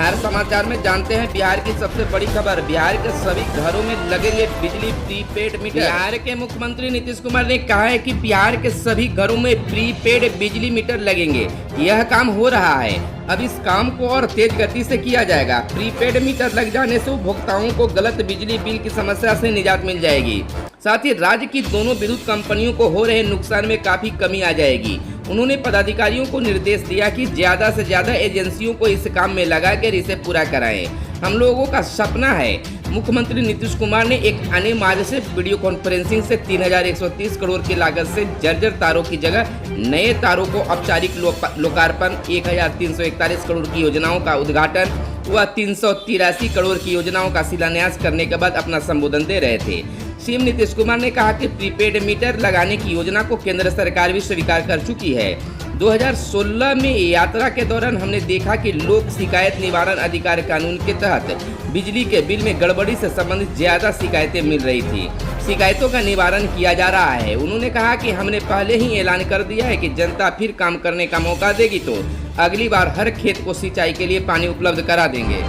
बिहार समाचार में जानते हैं बिहार की सबसे बड़ी खबर। बिहार के सभी घरों में लगेंगे बिजली प्रीपेड मीटर। बिहार के मुख्यमंत्री नीतीश कुमार ने कहा है कि बिहार के सभी घरों में प्रीपेड बिजली मीटर लगेंगे। यह काम हो रहा है, अब इस काम को और तेज गति से किया जाएगा। प्रीपेड मीटर लग जाने से उपभोक्ताओं को गलत बिजली बिल की समस्या से निजात मिल जाएगी। साथ ही राज्य की दोनों विद्युत कंपनियों को हो रहे नुकसान में काफी कमी आ जाएगी। उन्होंने पदाधिकारियों को निर्देश दिया कि ज्यादा से ज्यादा एजेंसियों को इस काम में लगाकर इसे पूरा कराएं। हम लोगों का सपना है। मुख्यमंत्री नीतीश कुमार ने एक अन्य मार्ग से वीडियो कॉन्फ्रेंसिंग से 3130 करोड़ की लागत से जर्जर तारों की जगह नए तारों को औपचारिक लोकार्पण, 1341 करोड़ की योजनाओं का उद्घाटन व 383 करोड़ की योजनाओं का शिलान्यास करने के बाद अपना संबोधन दे रहे थे। सीएम नीतीश कुमार ने कहा कि प्रीपेड मीटर लगाने की योजना को केंद्र सरकार भी स्वीकार कर चुकी है। 2016 में यात्रा के दौरान हमने देखा कि लोक शिकायत निवारण अधिकार कानून के तहत बिजली के बिल में गड़बड़ी से संबंधित ज्यादा शिकायतें मिल रही थी। शिकायतों का निवारण किया जा रहा है। उन्होंने कहा कि हमने पहले ही ऐलान कर दिया है कि जनता फिर काम करने का मौका देगी तो अगली बार हर खेत को सिंचाई के लिए पानी उपलब्ध करा देंगे।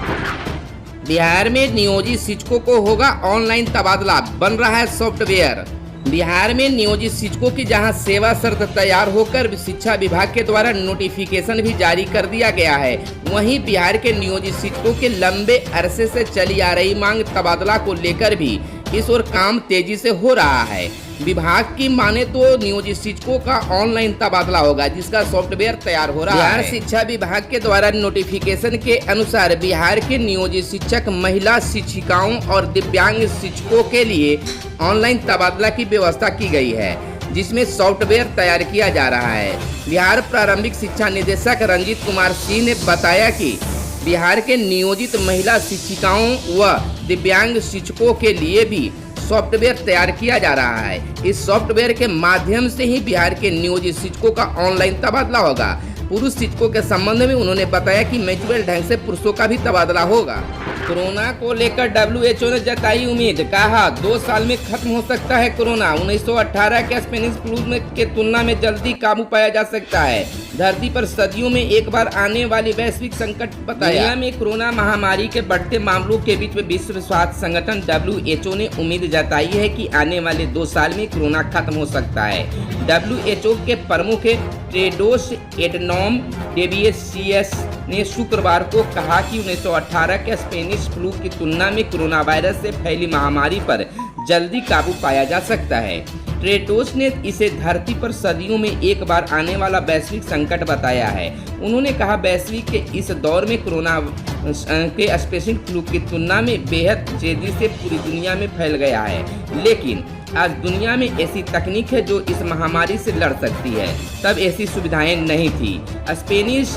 बिहार में नियोजित शिक्षकों को होगा ऑनलाइन तबादला, बन रहा है सॉफ्टवेयर। बिहार में नियोजित शिक्षकों की जहां सेवा शर्त तैयार होकर शिक्षा विभाग के द्वारा नोटिफिकेशन भी जारी कर दिया गया है, वहीं बिहार के नियोजित शिक्षकों के लंबे अरसे से चली आ रही मांग तबादला को लेकर भी इस ओर काम तेजी से हो रहा है। विभाग की माने तो नियोजित शिक्षकों का ऑनलाइन तबादला होगा, जिसका सॉफ्टवेयर तैयार हो रहा है। बिहार शिक्षा विभाग के द्वारा नोटिफिकेशन के अनुसार बिहार के नियोजित शिक्षक, महिला शिक्षिकाओं और दिव्यांग शिक्षकों के लिए ऑनलाइन तबादला की व्यवस्था की गई है, जिसमें सॉफ्टवेयर तैयार किया जा रहा है। बिहार प्रारंभिक शिक्षा निदेशक रंजीत कुमार सिंह ने बताया कि बिहार के नियोजित महिला शिक्षिकाओं व दिव्यांग शिक्षकों के लिए भी सॉफ्टवेयर तैयार किया जा रहा है। इस सॉफ्टवेयर के माध्यम से ही बिहार के नियोजित शिक्षकों का ऑनलाइन तबादला होगा। पुरुष शिक्षकों के संबंध में उन्होंने बताया कि म्यूचुअल ढंग से पुरुषों का भी तबादला होगा। कोरोना को लेकर WHO ने जताई उम्मीद, कहा 2 साल में खत्म हो सकता है कोरोना। 1918 के स्पेनिश फ्लू के तुलना में जल्दी काबू पाया जा सकता है। धरती पर सदियों में एक बार आने वाली वैश्विक संकट बताया। दुनिया में कोरोना महामारी के बढ़ते मामलों के बीच में विश्व स्वास्थ्य संगठन WHO ने उम्मीद जताई है कि आने वाले 2 साल में कोरोना खत्म हो सकता है। WHO के प्रमुख टेड्रोस एडनॉम घेब्रेयेसस ने शुक्रवार को कहा कि 1918 के स्पेनिश फ्लू की तुलना में कोरोना वायरस से फैली महामारी पर जल्दी काबू पाया जा सकता है। टेड्रोस ने इसे धरती पर सदियों में एक बार आने वाला वैश्विक संकट बताया है। उन्होंने कहा वैश्विक के इस दौर में कोरोना के स्पेनिश फ्लू की तुलना में बेहद तेजी से पूरी दुनिया में फैल गया है, लेकिन आज दुनिया में ऐसी तकनीक है जो इस महामारी से लड़ सकती है। तब ऐसी सुविधाएं नहीं थी। स्पेनिश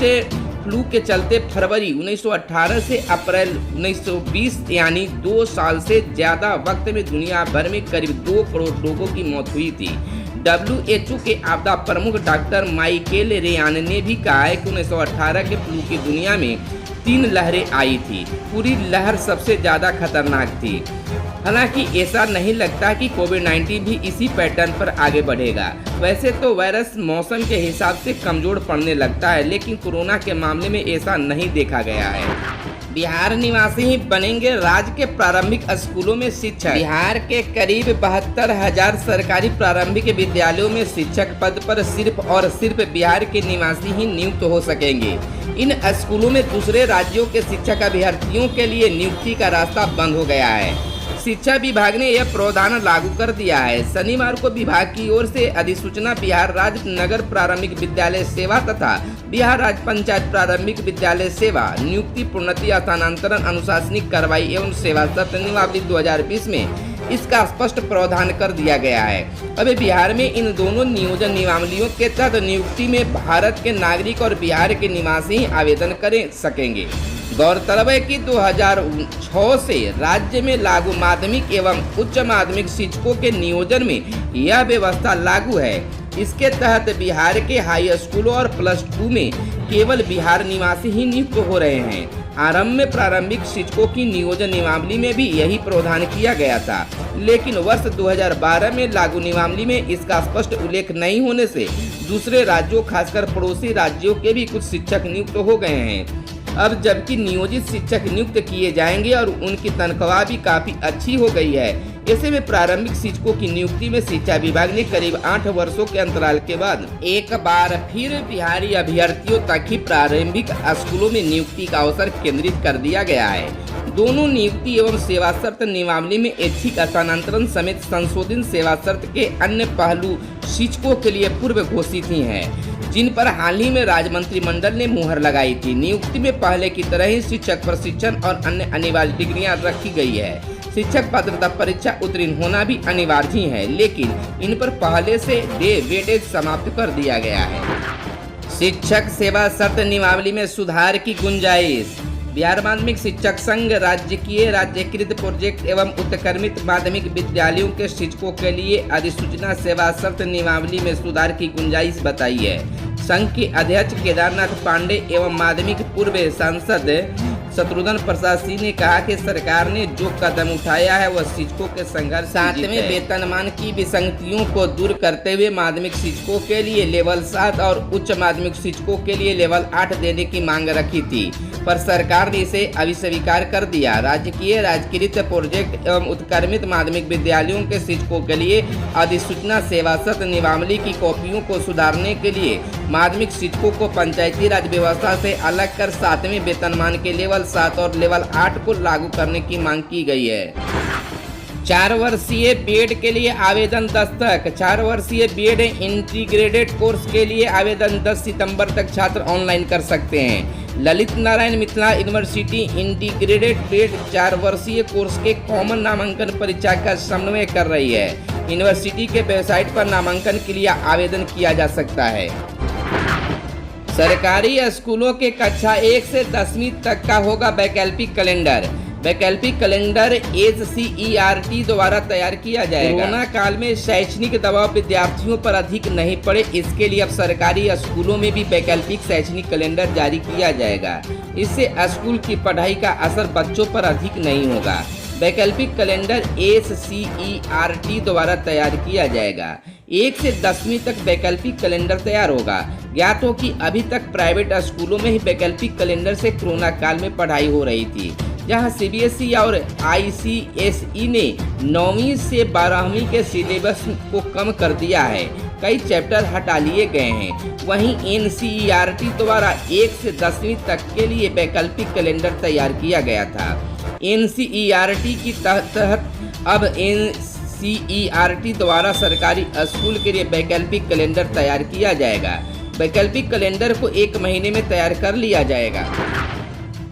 फ्लू के चलते फरवरी 1918 से अप्रैल 1920 यानी 2 साल से ज़्यादा वक्त में दुनिया भर में करीब 2 करोड़ लोगों की मौत हुई थी। WHO के आपदा प्रमुख डॉक्टर माइकेल रेयान ने भी कहा है कि 1918 के फ्लू की दुनिया में 3 लहरें आई थी। पूरी लहर सबसे ज़्यादा खतरनाक थी। हालांकि ऐसा नहीं लगता कि कोविड-19 भी इसी पैटर्न पर आगे बढ़ेगा। वैसे तो वायरस मौसम के हिसाब से कमजोर पड़ने लगता है, लेकिन कोरोना के मामले में ऐसा नहीं देखा गया है। बिहार निवासी ही बनेंगे राज्य के प्रारंभिक स्कूलों में शिक्षक। बिहार के करीब 72,000 सरकारी प्रारंभिक विद्यालयों में शिक्षक पद पर सिर्फ और सिर्फ बिहार के निवासी ही नियुक्त हो सकेंगे। इन स्कूलों में दूसरे राज्यों के शिक्षक अभ्यर्थियों के लिए नियुक्ति का रास्ता बंद हो गया है। शिक्षा विभाग ने यह प्रावधान लागू कर दिया है। शनिवार को विभाग की ओर से अधिसूचना बिहार राज्य नगर प्रारंभिक विद्यालय सेवा तथा बिहार राज्य पंचायत प्रारंभिक विद्यालय सेवा नियुक्ति, प्रोन्नति, स्थानांतरण, अनुशासनिक कार्रवाई एवं सेवा शर्त नियमावली 2020 में इसका स्पष्ट प्रावधान कर दिया गया है। अभी बिहार में इन दोनों नियोजन नियमावलियों के तहत नियुक्ति में भारत के नागरिक और बिहार के निवासी ही आवेदन कर सकेंगे। गौरतलब है कि 2006 से राज्य में लागू माध्यमिक एवं उच्च माध्यमिक शिक्षकों के नियोजन में यह व्यवस्था लागू है। इसके तहत बिहार के हाई स्कूलों और +2 में केवल बिहार निवासी ही नियुक्त हो रहे हैं। आरंभ में प्रारंभिक शिक्षकों की नियोजन नियमावली में भी यही प्रावधान किया गया था, लेकिन वर्ष 2012 में लागू नियमावली में इसका स्पष्ट उल्लेख नहीं होने से दूसरे राज्यों खासकर पड़ोसी राज्यों के भी कुछ शिक्षक नियुक्त हो गए हैं। अब जबकि नियोजित शिक्षक नियुक्त किए जाएंगे और उनकी तनख्वाह भी काफी अच्छी हो गई है। ऐसे में प्रारंभिक शिक्षकों की नियुक्ति में शिक्षा विभाग ने करीब 8 वर्षों के अंतराल के बाद एक बार फिर बिहारी अभ्यर्थियों तक ही प्रारंभिक स्कूलों में नियुक्ति का अवसर केंद्रित कर दिया गया है। दोनों नियुक्ति एवं सेवा शर्त नियमावली में ऐच्छिक स्थानांतरण समेत संशोधित सेवा शर्त के अन्य पहलू शिक्षकों के लिए पूर्व घोषित ही हैं, जिन पर हाल ही में राज्य मंत्रिमंडल ने मुहर लगाई थी। नियुक्ति में पहले की तरह ही शिक्षक प्रशिक्षण और अन्य अनिवार्य डिग्रियां रखी गई है। शिक्षक पात्रता परीक्षा उत्तीर्ण होना भी अनिवार्य ही है, लेकिन इन पर पहले से वेटेज समाप्त कर दिया गया है। शिक्षक सेवा शर्त नियमावली में सुधार की गुंजाइश। बिहार माध्यमिक शिक्षक संघ राजकीय राज्यकृत प्रोजेक्ट एवं उत्क्रमित माध्यमिक विद्यालयों के शिक्षकों के लिए अधिसूचना सेवा शर्त नियमावली में सुधार की गुंजाइश बताई है। संघ के अध्यक्ष केदारनाथ पांडे एवं माध्यमिक पूर्व सांसद शत्रुघ्न प्रसाद सिंह ने कहा कि सरकार ने जो कदम उठाया है वह शिक्षकों के संघर्ष 7वें वेतनमान की विसंगतियों को दूर करते हुए माध्यमिक शिक्षकों के लिए लेवल 7 और उच्च माध्यमिक शिक्षकों के लिए लेवल 8 देने की मांग रखी थी, पर सरकार ने इसे अस्वीकार कर दिया। राजकीय राजकृत प्रोजेक्ट एवं उत्क्रमित माध्यमिक विद्यालयों के शिक्षकों के लिए अधिसूचना सेवा शर्त नियमावली की कॉपियों को सुधारने के लिए माध्यमिक शिक्षकों को पंचायती राज व्यवस्था से अलग कर 7वें वेतनमान के लेवल 7 और लेवल 8 को लागू करने की मांग की गई है। 4 वर्षीय बीएड के लिए आवेदन 10 तक। 4 वर्षीय बीएड इंटीग्रेटेड कोर्स के लिए आवेदन 10 सितंबर तक छात्र ऑनलाइन कर सकते हैं। Lalit Narayan Mithila university integrated BEd 4 वर्षीय कोर्स के कॉमन नामांकन परीक्षा का समन्वय कर रही है। यूनिवर्सिटी के वेबसाइट पर नामांकन के लिए आवेदन किया जा सकता है। सरकारी स्कूलों के कक्षा 1 से 10वीं तक का होगा वैकल्पिक कैलेंडर। वैकल्पिक कैलेंडर एचसीईआरटी द्वारा तैयार किया जाएगा। कोरोना काल में शैक्षणिक दबाव विद्यार्थियों पर अधिक नहीं पड़े, इसके लिए अब सरकारी स्कूलों में भी वैकल्पिक शैक्षणिक कैलेंडर जारी किया जाएगा। इससे स्कूल की पढ़ाई का असर बच्चों पर अधिक नहीं होगा। वैकल्पिक कैलेंडर एचसीईआरटी द्वारा तैयार किया जाएगा। 1 से 10वीं तक वैकल्पिक कैलेंडर तैयार होगा। ज्ञात हो कि अभी तक प्राइवेट स्कूलों में ही वैकल्पिक कैलेंडर से कोरोना काल में पढ़ाई हो रही थी, जहां सीबीएसई और आईसीएसई ने 9वीं से 12वीं के सिलेबस को कम कर दिया है। कई चैप्टर हटा लिए गए हैं। वहीं एनसीईआरटी द्वारा 1 से 10वीं तक के लिए वैकल्पिक कैलेंडर तैयार किया गया था। एनसीईआरटी की तहत अब एनसीईआरटी द्वारा सरकारी स्कूल के लिए वैकल्पिक कैलेंडर तैयार किया जाएगा। वैकल्पिक कैलेंडर को 1 महीने में तैयार कर लिया जाएगा।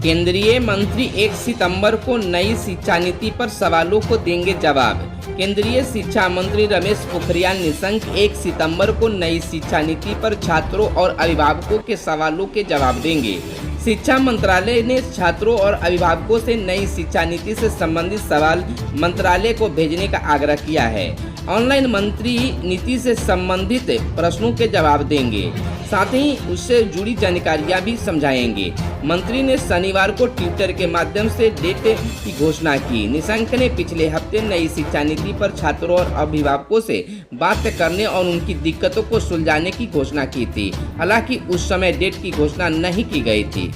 केंद्रीय मंत्री 1 सितंबर को नई शिक्षा नीति पर सवालों को देंगे जवाब। केंद्रीय शिक्षा मंत्री रमेश पोखरियाल निशंक 1 सितंबर को नई शिक्षा नीति पर छात्रों और अभिभावकों के सवालों के जवाब देंगे। शिक्षा मंत्रालय ने छात्रों और अभिभावकों से नई शिक्षा नीति से संबंधित सवाल मंत्रालय को भेजने का आग्रह किया है। ऑनलाइन मंत्री नीति से संबंधित प्रश्नों के जवाब देंगे, साथ ही उससे जुड़ी जानकारियां भी समझाएंगे। मंत्री ने शनिवार को ट्विटर के माध्यम से डेट की घोषणा की। निशंक ने पिछले हफ्ते नई शिक्षा नीति पर छात्रों और अभिभावकों से बात करने और उनकी दिक्कतों को सुलझाने की घोषणा की थी। हालांकि उस समय डेट की घोषणा नहीं की गई थी।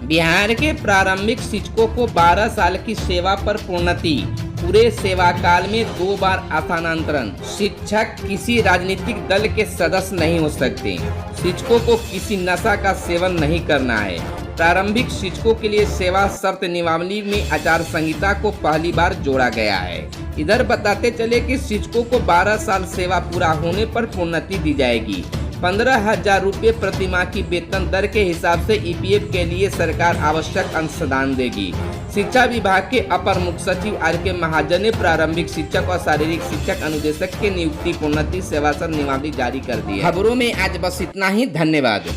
बिहार के प्रारंभिक शिक्षकों को 12 साल की सेवा पर प्रोन्नति। पूरे सेवा काल में 2 बार स्थानांतरण। शिक्षक किसी राजनीतिक दल के सदस्य नहीं हो सकते। शिक्षकों को किसी नशा का सेवन नहीं करना है। प्रारंभिक शिक्षकों के लिए सेवा शर्त नियमावली में आचार संहिता को पहली बार जोड़ा गया है। इधर बताते चले कि शिक्षकों को 12 साल सेवा पूरा होने पर प्रोन्नति दी जाएगी। 15,000 रुपये प्रति माह की वेतन दर के हिसाब से ईपीएफ के लिए सरकार आवश्यक अंशदान देगी। शिक्षा विभाग के अपर मुख्य सचिव आर.के. महाजन ने प्रारंभिक शिक्षक और शारीरिक शिक्षक अनुदेशक के नियुक्ति प्रोन्नति सेवा शर्त नियमावली जारी कर दी है। खबरों में आज बस इतना ही। धन्यवाद।